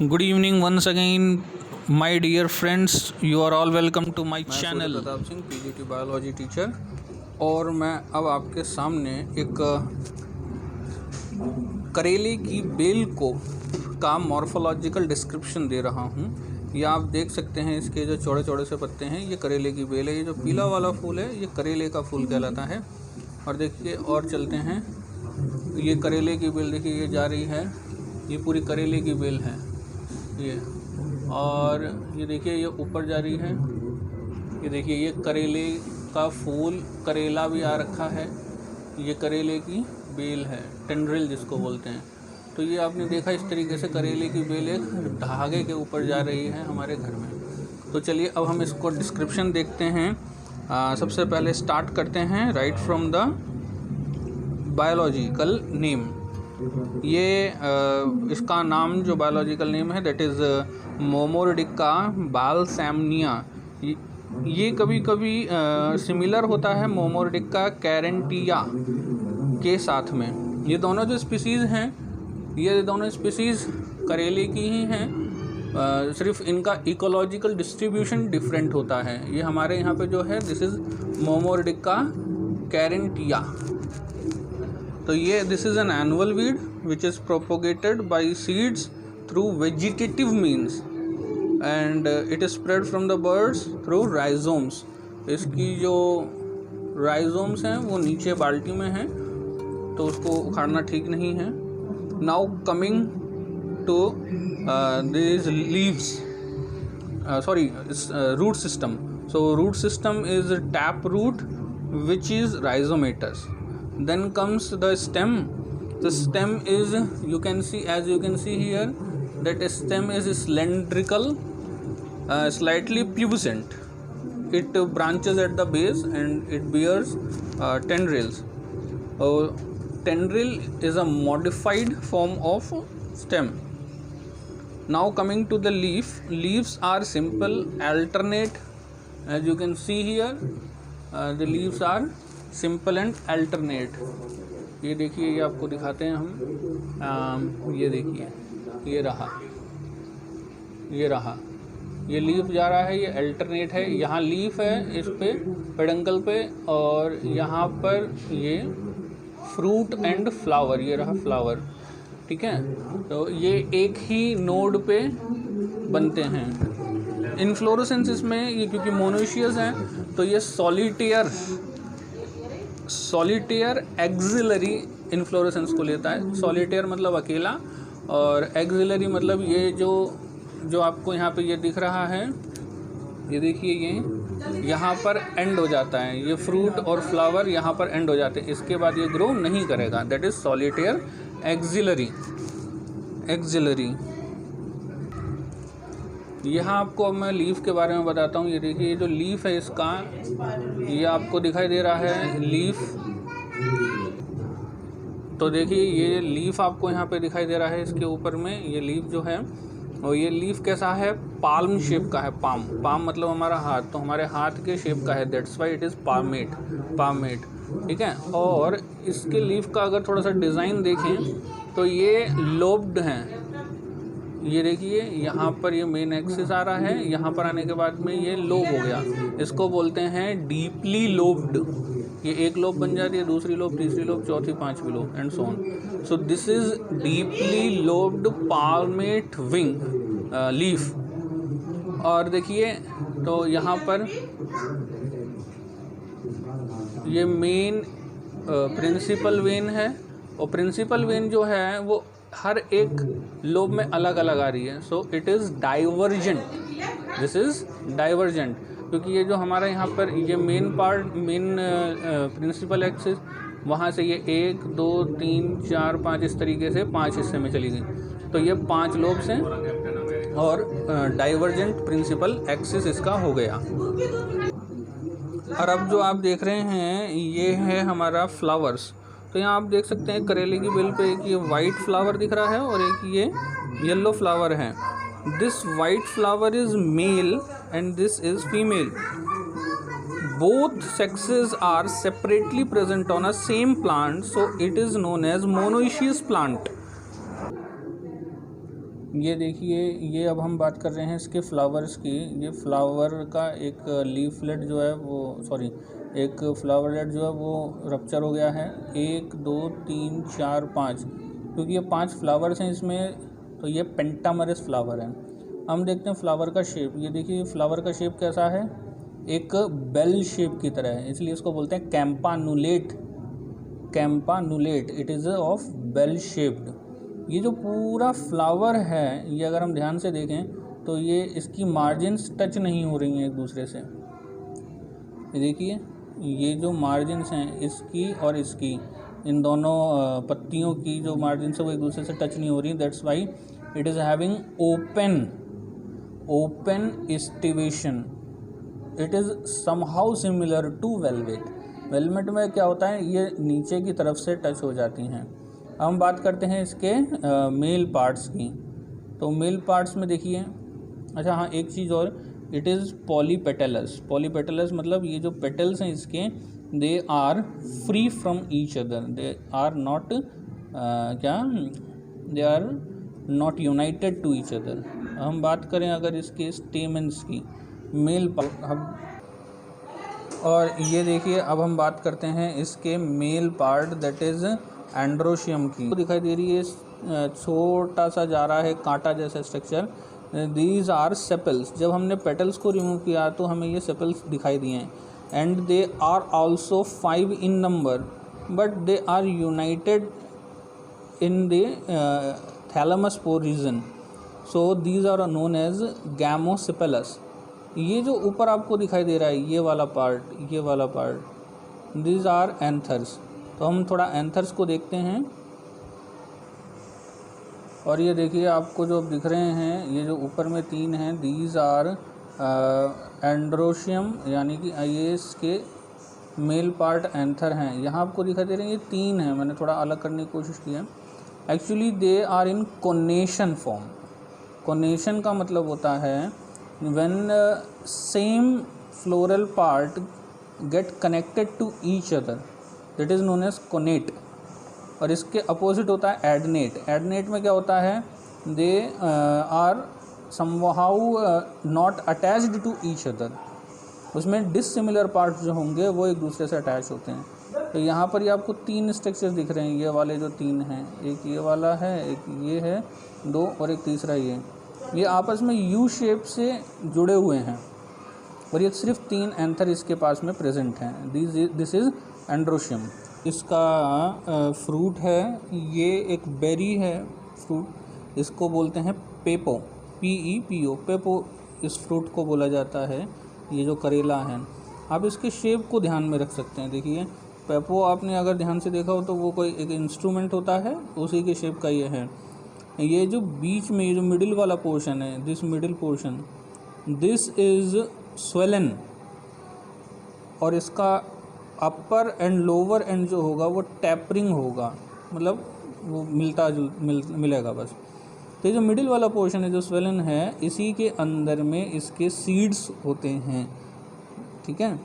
Good evening once again, my dear friends. You are all welcome to my channel. मैं Pratap Singh, PGT biology teacher, और मैं अब आपके सामने एक करेले की बेल का मॉर्फोलॉजिकल डिस्क्रिप्शन दे रहा हूँ। ये आप देख सकते हैं, इसके जो चौड़े चौड़े से पत्ते हैं ये करेले की बेल है। ये जो पीला वाला फूल है ये करेले का फूल कहलाता है। और देखिए और चलते हैं, ये करेले की बेल देखिए ये जा रही है, ये पूरी करेले की बेल है ये। और ये देखिए ये ऊपर जा रही है, ये देखिए ये करेले का फूल, करेला भी आ रखा है। ये करेले की बेल है, टेंड्रिल जिसको बोलते हैं। तो ये आपने देखा इस तरीके से करेले की बेल एक धागे के ऊपर जा रही है हमारे घर में। तो चलिए अब हम इसको डिस्क्रिप्शन देखते हैं। सबसे पहले स्टार्ट करते हैं right from the biological name. ये इसका नाम जो बायोलॉजिकल नेम है दैट इज़ मोमोर्डिका बाल्सैमिया। ये कभी कभी सिमिलर होता है मोमोर्डिका कैरेंटिया के साथ में। ये दोनों जो स्पीसीज़ हैं ये दोनों स्पीसीज़ करेले की ही हैं, सिर्फ इनका इकोलॉजिकल डिस्ट्रीब्यूशन डिफरेंट होता है। ये हमारे यहाँ पे जो है दिस इज़ मोमोर्डिका कैरेंटिया। तो ये this is an annual weed which is propagated bye seeds through vegetative means and it is spread from the birds through rhizomes. इसकी जो राइजोम्स हैं वो नीचे बाल्टी में हैं, तो उसको उखाड़ना ठीक नहीं है। Now coming to this leaves, root system. So root system is tap root which is rhizomatous. Then comes the stem. The stem is, you can see, as you can see here, that stem is cylindrical, slightly pubescent. It branches at the base and it bears tendrils. Tendril is a modified form of stem. Now coming to the leaf. Leaves are simple, alternate. As you can see here, the leaves are simple and alternate. ये देखिए, ये आपको दिखाते हैं हम। ये देखिए, ये रहा ये लीफ जा रहा है, ये अल्टरनेट है। यहाँ लीफ है इस पे पेडंकल पे, और यहाँ पर ये फ्रूट एंड फ्लावर, ये रहा फ्लावर। ठीक है, तो ये एक ही नोड पे बनते हैं। इन्फ्लोरेसेंस में ये क्योंकि मोनोशियस हैं तो ये सॉलिटेयर एक्सिलरी इन्फ्लोरेसेंस को लेता है। सॉलिटेयर मतलब अकेला, और एक्सिलरी मतलब ये जो आपको यहाँ पे ये दिख रहा है, ये देखिए ये यहाँ पर एंड हो जाता है। ये फ्रूट और फ्लावर यहाँ पर एंड हो जाते हैं, इसके बाद ये ग्रो नहीं करेगा। That is solitaire axillary. यहाँ आपको अब मैं लीफ के बारे में बताता हूँ। ये देखिए, ये जो लीफ है इसका, ये आपको दिखाई दे रहा है लीफ। तो देखिए ये लीफ आपको यहाँ पे दिखाई दे रहा है, इसके ऊपर में ये लीफ जो है, और ये लीफ कैसा है, पाल्म शेप का है। पाम मतलब हमारा हाथ, तो हमारे हाथ के शेप का है, that's why it is palmate. ठीक है, और इसके लीफ का अगर थोड़ा सा डिज़ाइन देखें तो ये लोब्ड हैं। ये देखिए यहाँ पर ये मेन एक्सिस आ रहा है, यहाँ पर आने के बाद में ये लोब हो गया। इसको बोलते हैं डीपली लोब्ड। ये एक लोब बन जाती है, दूसरी लोब, तीसरी लोब, चौथी, पांचवी lobe and so on. So this is deeply lobed palmate wing leaf. और देखिए तो यहाँ पर ये मेन प्रिंसिपल वेन है, और प्रिंसिपल वेन जो है वो हर एक लोब में अलग अलग आ रही है। So it is divergent, this is divergent, क्योंकि ये जो हमारा यहाँ पर ये मेन प्रिंसिपल एक्सिस, वहाँ से ये 1 2 3 4 5 इस तरीके से 5 हिस्से में चली गई। तो ये 5 लोब्स हैं, और डाइवर्जेंट प्रिंसिपल एक्सिस इसका हो गया। और अब जो आप देख रहे हैं ये है हमारा फ्लावर्स। तो यहाँ आप देख सकते हैं करेले की बेल पे एक ये वाइट फ्लावर दिख रहा है और एक ये येलो फ्लावर है। This white flower is male and this is female. Both sexes are separately present on a same plant, so it is known as monoecious plant. ये देखिए, ये अब हम बात कर रहे हैं इसके फ्लावर्स की। ये फ्लावर का एक लीफलेट जो है वो एक फ्लावरलेट जो है वो रप्चर हो गया है। 1 2 3 4 5, क्योंकि ये 5 फ्लावर्स हैं इसमें, तो ये पेंटामरस फ्लावर है। हम देखते हैं फ्लावर का शेप। ये देखिए फ्लावर का शेप कैसा है, एक बेल शेप की तरह है, इसलिए इसको बोलते हैं campanulate. Campanulate, it is of bell shaped. ये जो पूरा फ्लावर है, ये अगर हम ध्यान से देखें तो ये इसकी मार्जिन्स टच नहीं हो रही हैं एक दूसरे से। ये देखिए, ये जो मार्जिन्स हैं इसकी और इसकी, इन दोनों पत्तियों की जो मार्जिन्स है वो एक दूसरे से टच नहीं हो रही। That's why it is having open aestivation. It is somehow similar to velvet. Velvet में क्या होता है, ये नीचे की तरफ से टच हो जाती हैं। हम बात करते हैं इसके मेल पार्ट्स की। तो मेल पार्ट्स में देखिए, अच्छा हाँ, एक चीज़ और, इट इज़ पॉलीपेटलस। पॉलीपेटलस मतलब ये जो पेटल्स हैं इसके, they are free from each other, they are not they are not united to each other. हम बात करें अगर इसके स्टेमेंस की, मेल पार्ट, और ये देखिए अब हम बात करते हैं इसके male part, that is androecium की। तो दिखाई दे रही है छोटा सा जा रहा है कांटा जैसा स्ट्रक्चर। These are sepals. जब हमने पेटल्स को रिमूव किया तो हमें ये सेपल्स दिखाई दिए हैं। And they are also 5 in number, but they are united in the thalamus pore region, so these are known as gamosepalous. ये जो ऊपर आपको दिखाई दे रहा है, ये वाला पार्ट, दीज आर एंथर्स। तो हम थोड़ा एंथर्स को देखते हैं, और ये देखिए आपको जो दिख रहे हैं, ये जो ऊपर में 3 हैं, दीज आर एंड्रोशियम, यानी कि ये इसके मेल पार्ट एंथर हैं। यहाँ आपको दिखाई दे रहे हैं ये 3 हैं, मैंने थोड़ा अलग करने की कोशिश की है। Actually they are in connation form. Connation का मतलब होता है when same floral part get connected to each other, that is known as connate. और इसके अपोजिट होता है एडनेट। एडनेट में क्या होता है, they are somehow not attached to each other. उसमें डिसिमिलर पार्ट्स जो होंगे वो एक दूसरे से अटैच होते हैं। तो यहाँ पर ये आपको 3 स्ट्रक्चर दिख रहे हैं, ये वाले जो 3 हैं, एक ये वाला है, एक ये है 2, और एक तीसरा ये आपस में यू शेप से जुड़े हुए हैं, और ये सिर्फ 3 एंथर इसके पास में प्रेजेंट हैं। This is androecium. इसका फ्रूट है, ये एक बेरी है फ्रूट, इसको बोलते हैं पेपो, PEPO, पेपो इस फ्रूट को बोला जाता है। ये जो करेला है, आप इसके शेप को ध्यान में रख सकते हैं। देखिए पेपो आपने अगर ध्यान से देखा हो तो वो कोई एक इंस्ट्रूमेंट होता है, उसी के शेप का ये है। ये जो बीच में ये जो मिडिल वाला पोर्शन है, this middle portion, this is swollen, और इसका अपर एंड लोअर एंड जो होगा वो टैपरिंग होगा, मतलब वो मिलेगा बस। तो ये जो मिडिल वाला पोर्शन है जो स्वेलन है, इसी के अंदर में इसके सीड्स होते हैं, ठीक है।